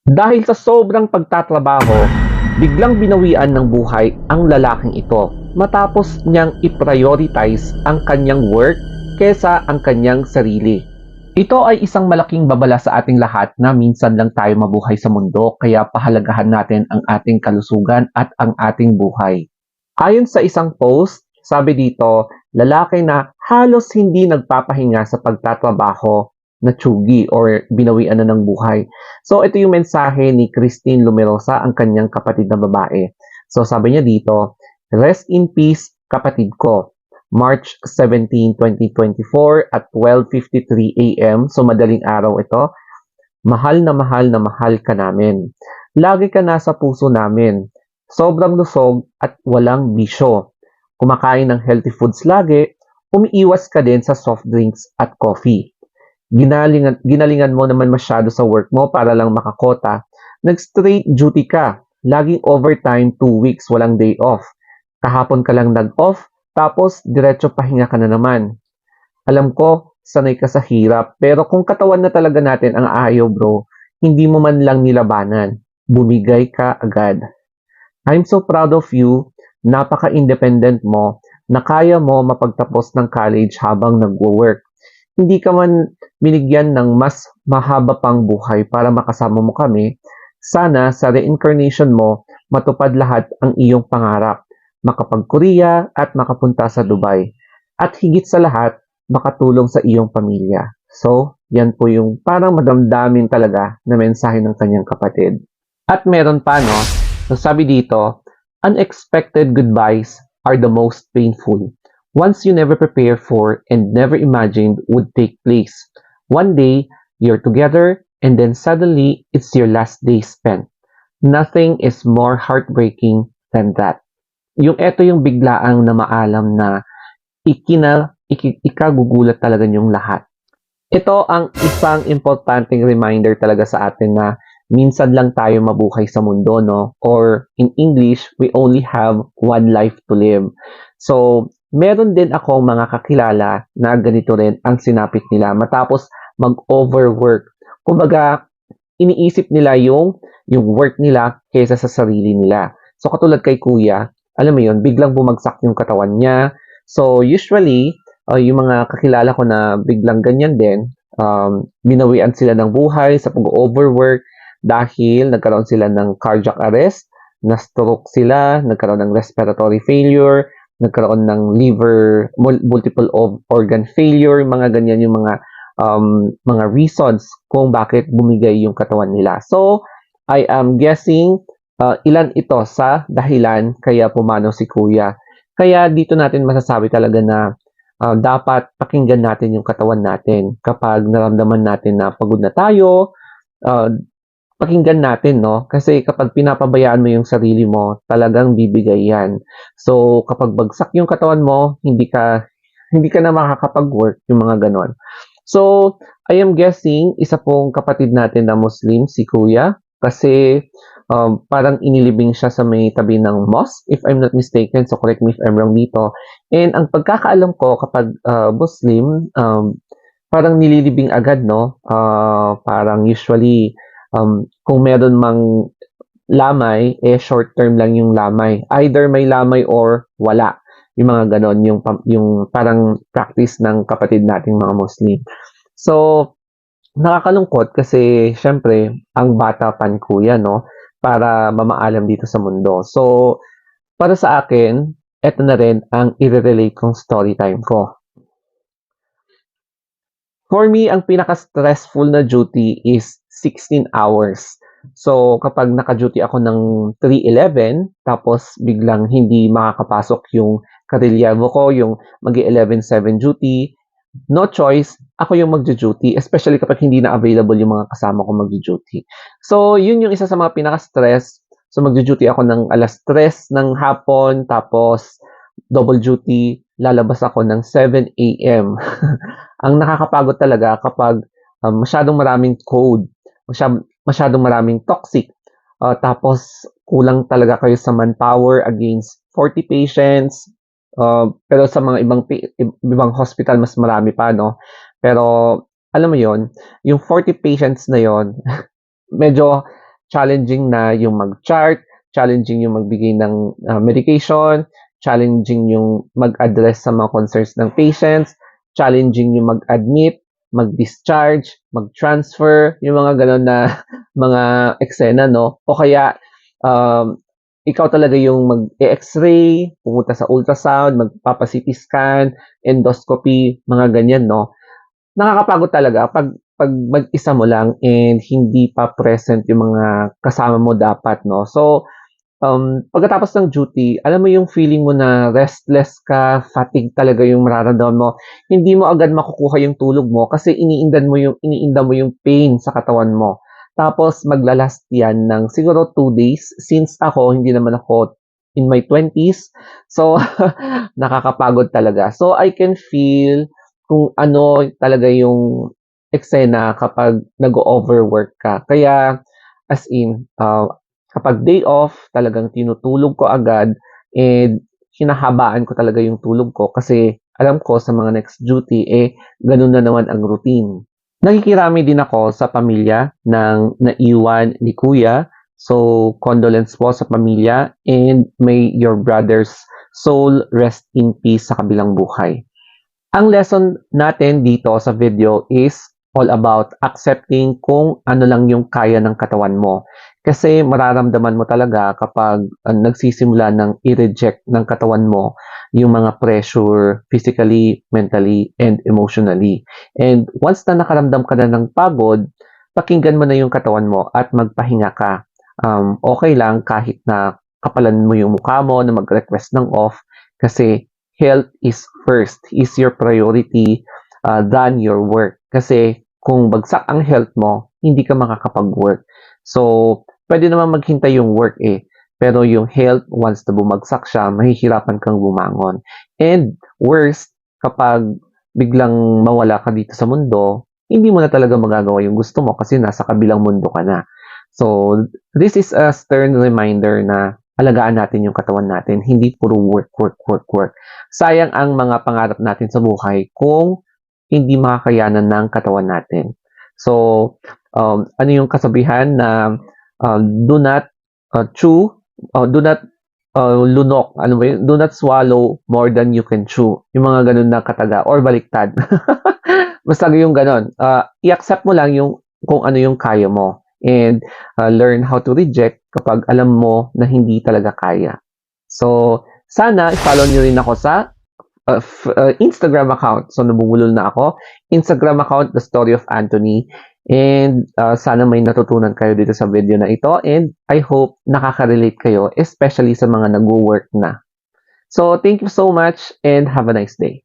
Dahil sa sobrang pagtatrabaho, biglang binawian ng buhay ang lalaking ito matapos niyang i-prioritize ang kanyang work kesa ang kanyang sarili. Ito ay isang malaking babala sa ating lahat na minsan lang tayo mabuhay sa mundo kaya pahalagahan natin ang ating kalusugan at ang ating buhay. Ayon sa isang post, sabi dito, lalaki na halos hindi nagpapahinga sa pagtatrabaho na tsugi or binawian na ng buhay. So ito yung mensahe ni Christine Lumerosa, ang kanyang kapatid na babae. So sabi niya dito, rest in peace kapatid ko. March 17, 2024 at 12:53 AM. So madaling araw ito. Mahal na mahal ka namin. Lagi ka nasa puso namin. Sobrang lusog at walang bisyo. Kumakain ng healthy foods lagi, umiiwas ka din sa soft drinks at coffee. Ginalingan mo naman masyado sa work mo para lang makakota. Nag-straight duty ka. Laging overtime 2 weeks, walang day off. Kahapon ka lang nag-off, tapos diretso pahinga ka na naman. Alam ko, sanay ka sa hirap, pero kung katawan na talaga natin ang ayaw bro, hindi mo man lang nilabanan. Bumigay ka agad. I'm so proud of you, napaka-independent mo, na kaya mo mapagtapos ng college habang nagwo-work. Hindi ka man binigyan ng mas mahaba pang buhay para makasama mo kami. Sana sa reincarnation mo, matupad lahat ang iyong pangarap, makapag-Korea at makapunta sa Dubai. At higit sa lahat, makatulong sa iyong pamilya. So, yan po yung parang madamdamin talaga na mensahe ng kanyang kapatid. At meron pa, no? So, sabi dito, unexpected goodbyes are the most painful. Ones you never prepare for and never imagined would take place. One day, you're together, and then suddenly, it's your last day spent. Nothing is more heartbreaking than that. Yung eto yung biglaang na maalam na ikagugulat talaga yung lahat. Ito ang isang importanteng reminder talaga sa atin na minsan lang tayo mabuhay sa mundo, no? Or in English, we only have one life to live. So, meron din akong mga kakilala na ganito rin ang sinapit nila matapos mag-overwork. Kumbaga, iniisip nila yung work nila kaysa sa sarili nila. So, katulad kay kuya, alam mo yun, biglang bumagsak yung katawan niya. So, usually, yung mga kakilala ko na biglang ganyan din, binawian sila ng buhay sa pag-overwork dahil nagkaroon sila ng cardiac arrest, na-stroke sila, nagkaroon ng respiratory failure, nagkaroon ng liver, multiple organ failure, mga ganyan yung mga reasons kung bakit bumigay yung katawan nila. So, I am guessing ilan ito sa dahilan kaya pumanaw si kuya. Kaya dito natin masasabi talaga na dapat pakinggan natin yung katawan natin. Kapag naramdaman natin na pagod na tayo, uh, pakinggan natin, no? Kasi kapag pinapabayaan mo yung sarili mo, talagang bibigay yan. So, kapag bagsak yung katawan mo, hindi ka na makakapag-work, yung mga ganon. So, I am guessing, isa pong kapatid natin na Muslim, si Kuya, kasi parang inilibing siya sa may tabi ng mosque, if I'm not mistaken, so correct me if I'm wrong dito. And ang pagkakaalam ko kapag Muslim, parang nililibing agad, no? Parang usually, kung meron mang lamay, short term lang yung lamay. Either may lamay or wala. Yung mga ganon, yung parang practice ng kapatid nating mga Muslim. So, nakakalungkot kasi syempre, ang bata pa ni kuya, no? Para mamaalam dito sa mundo. So, para sa akin, eto na rin ang i-relate kong story time ko. For me, ang pinaka-stressful na duty is 16 hours. So, kapag naka-duty ako ng 3:11, tapos biglang hindi makakapasok yung karelyebo ko, yung mag-11:7 duty, no choice, ako yung magdu-duty, especially kapag hindi na available yung mga kasama ko magdu-duty. So, yun yung isa sa mga pinaka-stress. So, magdu-duty ako ng 3:00 ng hapon, tapos double duty, lalabas ako ng 7 AM. Ang nakakapagod talaga kapag masyadong maraming code, masyadong maraming toxic, tapos kulang talaga kayo sa manpower against 40 patients, pero sa mga ibang hospital mas marami pa, no? Pero alam mo yon, yung 40 patients na yon, medyo challenging na yung mag-chart, challenging yung magbigay ng medication, challenging yung mag-address sa mga concerns ng patients, challenging yung mag-admit, mag-discharge, mag-transfer, yung mga gano'n na mga eksena, no? O kaya, um, ikaw talaga yung mag-x-ray, pumunta sa ultrasound, magpapa-CT scan, endoscopy, mga ganyan, no? Nakakapagod talaga pag mag-isa mo lang and hindi pa present yung mga kasama mo dapat, no? So, pagkatapos ng duty, alam mo yung feeling mo na restless ka, fatigue talaga yung mararamdaman mo. Hindi mo agad makukuha yung tulog mo kasi iniinda mo yung pain sa katawan mo. Tapos maglalast yan ng siguro 2 days since ako hindi naman ako in my 20s. So nakakapagod talaga. So I can feel kung ano talaga yung eksena kapag nag-overwork ka. Kaya as in, kapag day off, talagang tinutulog ko agad and hinahabaan ko talaga yung tulog ko kasi alam ko sa mga next duty, ganun na naman ang routine. Nakikirami din ako sa pamilya ng naiwan ni Kuya. So, condolence po sa pamilya and may your brother's soul rest in peace sa kabilang buhay. Ang lesson natin dito sa video is all about accepting kung ano lang yung kaya ng katawan mo. Kasi mararamdaman mo talaga kapag nagsisimula ng i-reject ng katawan mo yung mga pressure physically, mentally, and emotionally. And once na nakaramdam ka na ng pagod, pakinggan mo na yung katawan mo at magpahinga ka. Okay lang kahit na kapalan mo yung mukha mo na mag-request ng off kasi health is first, is your priority than your work. Kasi kung bagsak ang health mo, hindi ka makakapag-work. So, pwede naman maghintay yung work pero yung health, once na bumagsak siya, mahihirapan kang bumangon. And worst, kapag biglang mawala ka dito sa mundo, hindi mo na talaga magagawa yung gusto mo kasi nasa kabilang mundo ka na. So, this is a stern reminder na alagaan natin yung katawan natin, hindi puro work, work, work, work. Sayang ang mga pangarap natin sa buhay kung hindi makakayanan ng katawan natin. So, ano yung kasabihan na do not chew, do not lunok, ano ba yun? Do not swallow more than you can chew. Yung mga ganun na kataga or baliktad. Basta yung ganun. I-accept mo lang yung kung ano yung kaya mo and learn how to reject kapag alam mo na hindi talaga kaya. So, sana i-follow nyo rin ako sa Instagram account. So, nabubulol na ako. Instagram account, The Story of Anthony. And sana may natutunan kayo dito sa video na ito. And I hope nakaka-relate kayo, especially sa mga nag-work na. So, thank you so much and have a nice day.